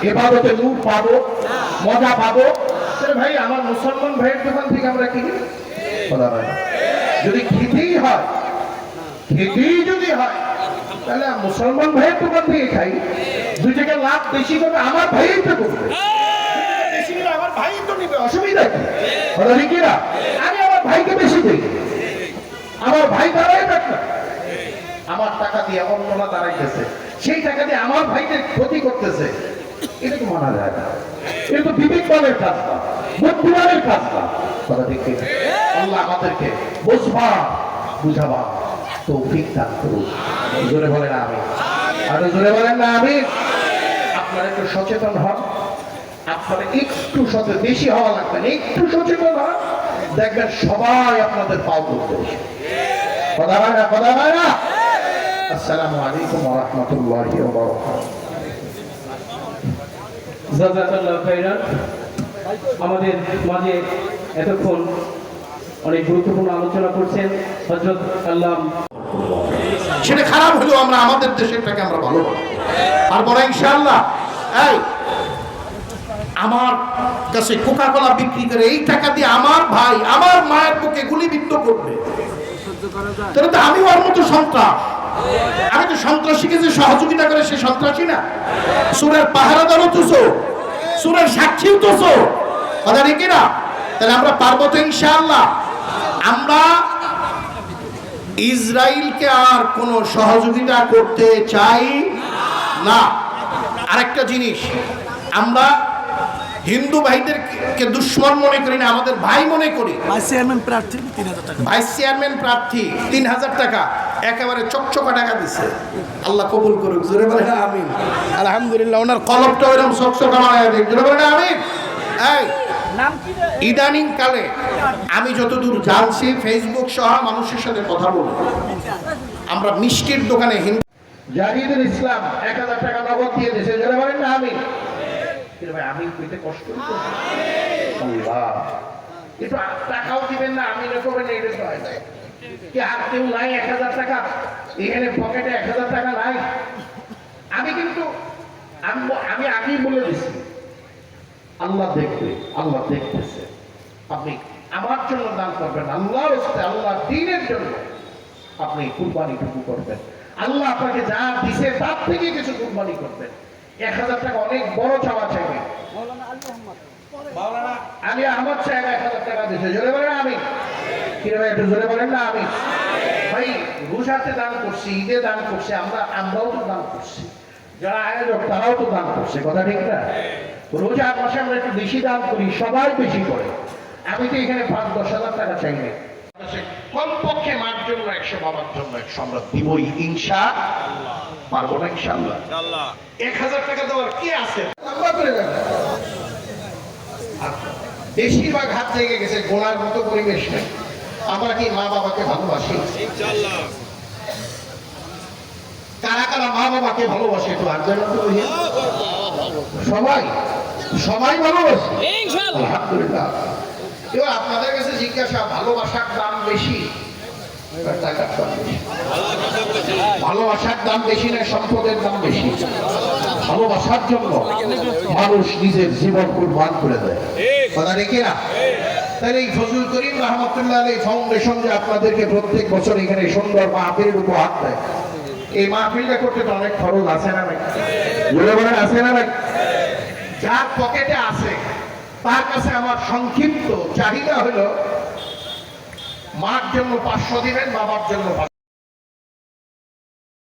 ইবাদতে নূর পাবো, মজা পাবো। ভাই আমার মুসলমান ভাইয়ের দোকান থেকে আমরা কিনি, যদি খেতেই হয়, খেতেই যদি হয় তাহলে মুসলমান ভাইয়ের দোকান থেকে খাই। 2 টাকা লাভ বেশি করবে আমার ভাইই তো করবে, বেশি করে আমার ভাই তো নিবে, অসুবিধা কি? কথা ঠিক না? আমি আমার ভাইকে বেশি দিই, আমার ভাই দাঁড়াই থাক না, আমার টাকা দিয়ে অন্যরা দাঁড়াইতেছে, সেই টাকা দিয়ে আমার ভাইদের ক্ষতি করতেছে, এটা তো মানা যায় না। এটা তো বিবেকবানের কাজ না, বুদ্ধিমানের কাজ না। কথা ঠিক না? আল্লাহ আমাদেরকে বুঝবা বুঝাবা তৌফিক দান করুন। জোরে বলেন আমিন, আরো জোরে বলেন না আমিন। আপনারা একটু সচেতন হন, আপনারা একটু বেশি হওয়া লাগবে না, একটু সচেতন হন, দেখবেন সবাই আপনাদের পাও করতে। কথা হয় না, কথা হয় না। আসসালামু আলাইকুম ওয়া রাহমাতুল্লাহি ওয়া বারাকাতুহু। জাযাকাল্লাহু খাইরান। আমাদের মাঝে এতক্ষণ অনেক গুরুত্বপূর্ণ আলোচনা করছেন হযরত আল্লামা। সেটা খারাপ হলেও আমরা আমাদের দেশেরটাকে আমরা ভালো বলি আর বড় ইনশাআল্লাহ। এই আমার কাছে কোকা কোলা বিক্রি করে এই টাকা দিয়ে আমার ভাই আমার মায়ের বুকে গুলিবিদ্ধ করবে, তাহলে তো আমি ওর মতো সন্ত্রাস। আমি তো সন্ত্রাসীকে যে সহযোগিতা করে সে সন্ত্রাসী না। সূরার পাহারাদারও তো চোর, সূরার সাক্ষীও তো চোর। কথা ঠিক না? তাহলে আমরা পারবো তো ইনশাআল্লাহ। আমরা ইসরায়েলকে আর কোনো সহযোগিতা করতে চাই না। আরেকটা জিনিস, আমরা হিন্দু ভাইদেরকে দুশ্মন মনে করি না, আমাদের ভাই মনে করি। ভাইস চেয়ারম্যান প্রার্থী 3000 টাকা, ভাইস চেয়ারম্যান প্রার্থী 3000 টাকা একেবারে চকচকা টাকা দিচ্ছে। আল্লাহ কবুল করুক, জোরে বলেন আমিন। আলহামদুলিল্লাহ, ওনার কলমটা ওইরকম চকচকা বানায় দেন, জোরে বলেন আমিন। এই ইদানিং কালে আমি যতদূর জানছি, ফেসবুক সহ মানুষের সাথে কথা বলি, আমরা মিষ্টির দোকানে হিন্দু জাহিদুল ইসলাম 1000 টাকা নগদ দিয়ে দিয়েছে, জোরে বলেন না আমিন। ভাই আমি পেতে কষ্ট করছি, আল্লাহ একটু টাকাও দিবেন না, আমি করবেন না, এটা হয় না কি? আর কেউ নাই 1000 টাকা এখানে পকেটে 1000 টাকা নাই। আমি কিন্তু আমি আগেই বলে দিচ্ছি, আল্লাহ দেখবে, আল্লাহ দেখতেছে। আপনি আমার জন্য দান করবেন, আল্লাহর রাস্তায়, আল্লাহর দ্বীনের জন্য আপনি কুরবানিটুকু করবেন। আল্লাহ আপনাকে যা দিছে তার থেকে কিছু কুরবানি করবেন। 1000 টাকা অনেক বড় চাওয়া চাইবে। আলী আহমদ সাহেব 1000 টাকা দিয়েছে, জোরে বলেন আমি। কিভাবে একটু জোরে বলেন না আমি। ভাই রোজাতে দান করছি, ঈদে দান করছি, আমরাও তো দান করছি, যারা আয়োজক তারাও তো দান করছে। কথা ঠিক না? রোজার মাসে আমরা একটু বেশি দান করি, সবাই বেশি করে। আমি তো এখানে 5-10 হাজার টাকা চাই না, কমপক্ষে মার জন্য 100, বাবার জন্য 100 আমরা দিবই ইনশাআল্লাহ। পারবো না ইনশাআল্লাহ? 1000 টাকা দেওয়ার কি আছে? লম্বা করে দেন। বেশিরভাগ হাত থেকে গেছে, গোলার মতো পরিবেশ নেই। আমরা কি মা বাবাকে ভালোবাসি? ইনশাআল্লাহ। কারা কারা মা বাবাকে ভালোবাসে? একটু হাত দেন তো। সবাই সবাই ভালোবাসে ইনশাআল্লাহ, আলহামদুলিল্লাহ। এবার আপনাদের কাছে জিজ্ঞাসা, ভালোবাসার দাম বেশি টাকার দাম বেশি? ভালোবাসার দাম বেশি না সম্পদের দাম বেশি? ভালোবাসার জন্য মানুষ নিজের জীবন কুরবান করে দেয়। কথা রেখে না? তাহলে এই ফজলুল করিম রহমতুল্লাহ আলাইহি ফাউন্ডেশন যে আপনাদেরকে প্রত্যেক বছর এখানে সুন্দর মাহফিল উপহার দেয়, এই মাহফিলটা করতে তো অনেক খরচ আছে না ভাই? বলে বলেন আছে না ভাই? যার পকেটে আছে তার কাছে আমার সংক্ষিপ্ত চাহিদা হলো, মার জন্য 500 দিবেন, বাবার জন্য 500